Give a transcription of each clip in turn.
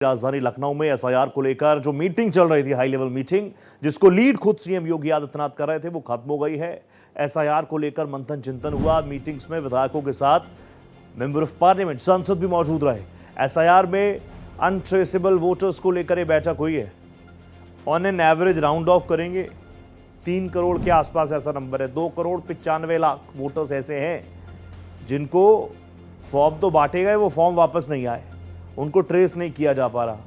राजधानी लखनऊ में एसआईआर को लेकर जो मीटिंग चल रही थी, हाई लेवल मीटिंग, जिसको लीड खुद सीएम योगी आदित्यनाथ कर रहे थे, वो खत्म हो गई है। एसआईआर को लेकर मंथन चिंतन हुआ। मीटिंग्स में विधायकों के साथ मेंबर ऑफ पार्लियामेंट, सांसद भी मौजूद रहे। एसआईआर में अनट्रेसेबल वोटर्स को लेकर यह बैठक हुई है। On an average round of करेंगे 3 करोड़ के आसपास ऐसा नंबर है। 2,95,00,000 वोटर्स ऐसे हैं जिनको फॉर्म तो बांटे गए, वो फॉर्म वापस नहीं आए, उनको ट्रेस नहीं किया जा पा रहा।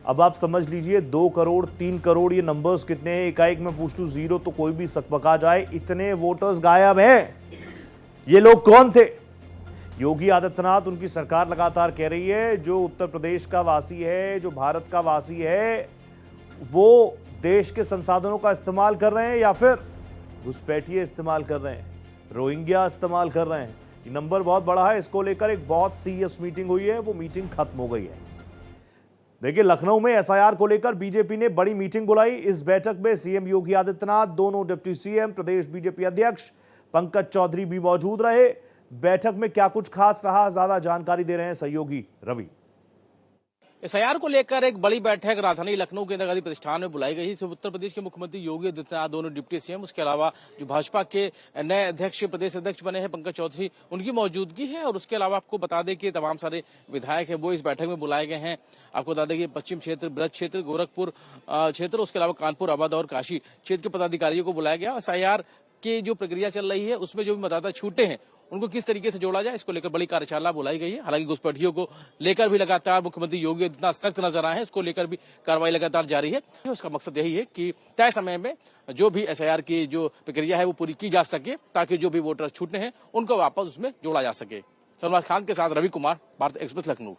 अब आप समझ लीजिए 2 करोड़ 3 करोड़ ये नंबर्स कितने हैं। एकाएक मैं पूछ लूं जीरो तो कोई भी सकपका जाए, इतने वोटर्स गायब हैं। ये लोग कौन थे? योगी आदित्यनाथ, उनकी सरकार लगातार कह रही है जो उत्तर प्रदेश का वासी है, जो भारत का वासी है, वो देश के संसाधनों का इस्तेमाल कर रहे हैं या फिर घुसपैठिए इस्तेमाल कर रहे हैं, रोहिंग्या इस्तेमाल कर रहे हैं। ये नंबर बहुत बड़ा है। इसको लेकर एक बहुत सीरियस मीटिंग हुई है, वो मीटिंग खत्म हो गई है। देखिए, लखनऊ में एसआईआर को लेकर बीजेपी ने बड़ी मीटिंग बुलाई। इस बैठक में सीएम योगी आदित्यनाथ, दोनों डिप्टी सीएम, प्रदेश बीजेपी अध्यक्ष पंकज चौधरी भी मौजूद रहे। बैठक में क्या कुछ खास रहा, ज्यादा जानकारी दे रहे हैं सहयोगी रवि। एसआईआर को लेकर एक बड़ी बैठक राजधानी लखनऊ के इंदिरा गांधी प्रतिष्ठान में बुलाई गई। इसमें उत्तर प्रदेश के मुख्यमंत्री योगी आदित्यनाथ, दोनों डिप्टी सीएम, उसके अलावा जो भाजपा के नए अध्यक्ष, प्रदेश अध्यक्ष बने हैं पंकज चौधरी, उनकी मौजूदगी है। और उसके अलावा आपको बता दें कि तमाम सारे विधायक है वो इस बैठक में बुलाए गए हैं। आपको बता दें कि पश्चिम क्षेत्र, ब्रज क्षेत्र, गोरखपुर क्षेत्र, उसके अलावा कानपुर, अवध और काशी क्षेत्र के पदाधिकारियों को बुलाया गया। एसआईआर की जो प्रक्रिया चल रही है उसमें जो भी मतदाता छूटे हैं उनको किस तरीके से जोड़ा जाए, इसको लेकर बड़ी कार्यशाला बुलाई गई है। हालांकि घुसपैठियों को लेकर भी लगातार मुख्यमंत्री योगी इतना सख्त नजर आए हैं, इसको लेकर भी कार्रवाई लगातार जारी है। उसका मकसद यही है कि तय समय में जो भी एसआईआर की जो प्रक्रिया है वो पूरी की जा सके, ताकि जो भी वोटर छूटे हैं उनको वापस उसमें जोड़ा जा सके। सलमान खान के साथ रवि कुमार, भारत एक्सप्रेस, लखनऊ।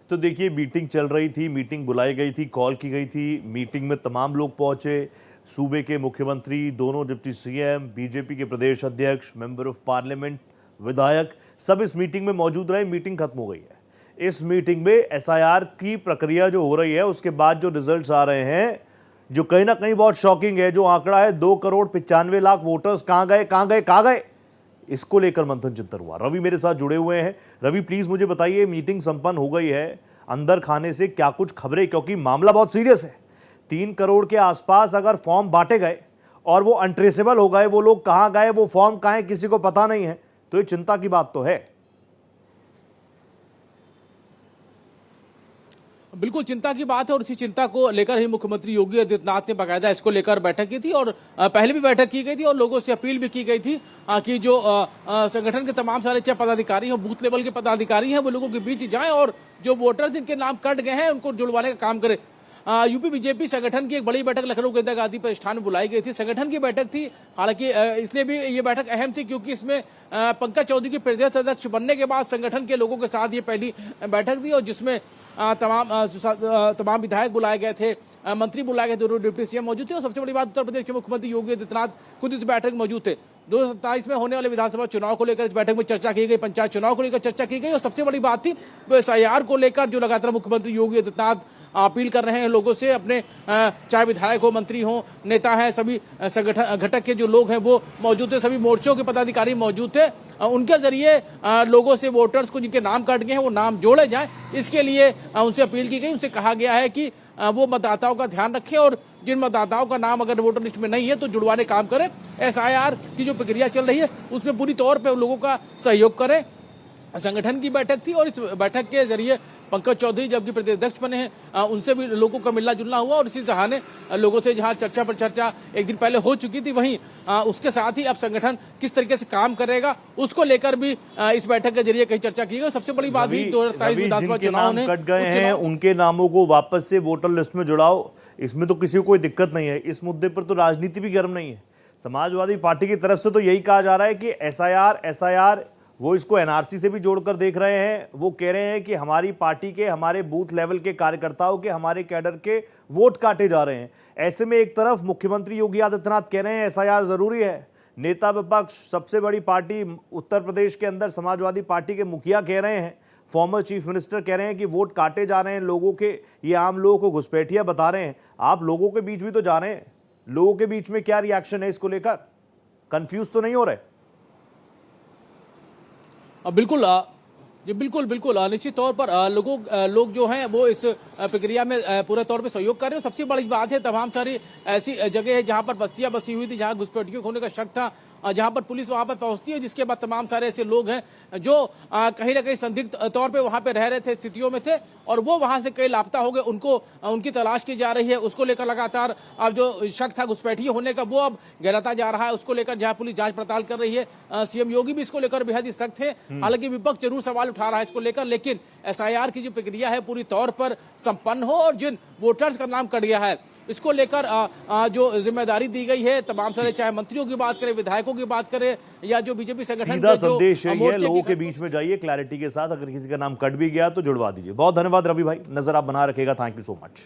तो देखिए, मीटिंग चल रही थी, मीटिंग बुलाई गई थी, कॉल की गई थी। मीटिंग में तमाम लोग पहुंचे। सूबे के मुख्यमंत्री, दोनों डिप्टी सीएम, बीजेपी के प्रदेश अध्यक्ष, मेंबर ऑफ पार्लियामेंट, विधायक, सब इस मीटिंग में मौजूद रहे। मीटिंग खत्म हो गई है। इस मीटिंग में एसआईआर की प्रक्रिया जो हो रही है, उसके बाद जो रिजल्ट्स आ रहे हैं, जो कहीं ना कहीं बहुत शॉकिंग है। जो आंकड़ा है 2,95,00,000 वोटर्स कहां गए, कहां गए, कहां गए, इसको लेकर मंथन चिंतन हुआ। रवि मेरे साथ जुड़े हुए हैं। रवि, प्लीज मुझे बताइए, मीटिंग संपन्न हो गई है, अंदर खाने से क्या कुछ खबरें, क्योंकि मामला बहुत सीरियस है। 3 करोड़ के आसपास अगर फॉर्म बांटे गए और वो अनट्रेसेबल हो गए, वो लोग कहां गए, वो फॉर्म कहां है, किसी को पता नहीं है, तो ये चिंता की बात तो है। बिल्कुल चिंता की बात है और इसी चिंता को लेकर ही मुख्यमंत्री योगी आदित्यनाथ ने बाकायदा इसको लेकर बैठक की थी। और पहले भी बैठक की गई थी और लोगों से अपील भी की गई थी कि जो संगठन के तमाम सारे चाहे पदाधिकारी हैं, बूथ लेवल के पदाधिकारी हैं, वो लोगों के बीच जाएं और जो वोटर्स जिनके नाम कट गए हैं उनको जुड़वाने का काम करें। यूपी बीजेपी संगठन की एक बड़ी बैठक लखनऊ के इंदिरा गांधी प्रतिष्ठान में बुलाई गई थी। संगठन की बैठक थी, हालांकि इसलिए भी ये बैठक अहम थी क्योंकि इसमें पंकज चौधरी के प्रदेश अध्यक्ष बनने के बाद संगठन के लोगों के साथ ये पहली बैठक थी और जिसमें तमाम विधायक बुलाए गए थे, मंत्री बुलाए गए थे, दोनों डिप्टी सीएम मौजूद थे। और सबसे बड़ी बात, उत्तर प्रदेश के मुख्यमंत्री योगी आदित्यनाथ खुद इस बैठक में मौजूद थे। 2027 में होने वाले विधानसभा चुनाव को लेकर इस बैठक में चर्चा की गई, पंचायत चुनाव को लेकर चर्चा की गई। और सबसे बड़ी बात थी एसआईआर को लेकर जो लगातार मुख्यमंत्री योगी आदित्यनाथ अपील कर रहे हैं लोगों से, अपने चाहे विधायक हो, मंत्री हो, नेता हैं, सभी संगठन घटक के जो लोग हैं वो मौजूद थे, सभी मोर्चों के पदाधिकारी मौजूद थे। उनके जरिए लोगों से वोटर्स को जिनके नाम कट गए हैं वो नाम जोड़े जाएं, इसके लिए उनसे अपील की गई। उनसे कहा गया है कि वो मतदाताओं का ध्यान रखें और जिन मतदाताओं का नाम अगर वोटर लिस्ट में नहीं है तो जुड़वाने काम करें। एसआईआर की जो प्रक्रिया चल रही है उसमें पूरी तौर पर लोगों का सहयोग करें। संगठन की बैठक थी और इस बैठक के जरिए पंकज चौधरी जबकि प्रदेश अध्यक्ष बने हैं, उनसे भी लोगों का मिलना जुलना हुआ। और इसी बहाने लोगों से जहां चर्चा पर चर्चा एक दिन पहले हो चुकी थी, वहीं उसके साथ ही अब संगठन किस तरीके से काम करेगा उसको लेकर भी इस बैठक के जरिए कई चर्चा की गई। सबसे बड़ी बात ही 2027 विधानसभा चुनाव ने कट गए हैं उनके नामों को वापस से वोटर लिस्ट में जुड़ाओ, इसमें तो किसी को कोई दिक्कत नहीं है। इस मुद्दे पर तो राजनीति भी गर्म नहीं है। समाजवादी पार्टी की तरफ से तो यही कहा जा रहा है कि एसआईआर वो इसको एनआरसी से भी जोड़कर देख रहे हैं। वो कह रहे हैं कि हमारी पार्टी के, हमारे बूथ लेवल के कार्यकर्ताओं के, हमारे कैडर के वोट काटे जा रहे हैं। ऐसे में एक तरफ मुख्यमंत्री योगी आदित्यनाथ कह रहे हैं एसआईआर जरूरी है, नेता विपक्ष, सबसे बड़ी पार्टी उत्तर प्रदेश के अंदर समाजवादी पार्टी के मुखिया कह रहे हैं, फॉर्मर चीफ मिनिस्टर कह रहे हैं कि वोट काटे जा रहे हैं लोगों के, ये आम लोगों को घुसपैठिया बता रहे हैं। आप लोगों के बीच भी तो जा रहे हैं, लोगों के बीच में क्या रिएक्शन है इसको लेकर? कंफ्यूज तो नहीं हो रहे? बिल्कुल जी बिल्कुल बिल्कुल निश्चित तौर पर लोग जो हैं वो इस प्रक्रिया में पूरे तौर पे सहयोग कर रहे हैं। सबसे बड़ी बात है तमाम सारी ऐसी जगह है जहां पर बस्तियां बसी हुई थी, जहां घुसपैठियों होने का शक था, जहां पर पुलिस वहां पर पहुंचती है, जिसके बाद तमाम सारे ऐसे लोग हैं जो कहीं ना कहीं संदिग्ध तौर पे वहां पे रह रहे थे, स्थितियों में थे और वो वहां से कई लापता हो गए, उनको उनकी तलाश की जा रही है। उसको लेकर लगातार अब जो शक था घुसपैठियों होने का वो अब गहराता जा रहा है। उसको लेकर जहां पुलिस जांच पड़ताल कर रही है, सीएम योगी भी इसको लेकर बेहद ही सख्त है। हालांकि विपक्ष जरूर सवाल उठा रहा है इसको लेकर, लेकिन एसआईआर की जो प्रक्रिया है पूरी तौर पर संपन्न हो और जिन वोटर्स का नाम कट गया है इसको लेकर जो जिम्मेदारी दी गई है तमाम सारे, चाहे मंत्रियों की बात करें, विधायकों की बात करें या जो बीजेपी संगठन सीधा के जो संदेश है ये, मोर्चे लोगों की के बीच में जाइए क्लैरिटी के साथ। अगर किसी का नाम कट भी गया तो जुड़वा दीजिए। बहुत धन्यवाद रवि भाई, नजर आप बना रखेगा। Thank you so much.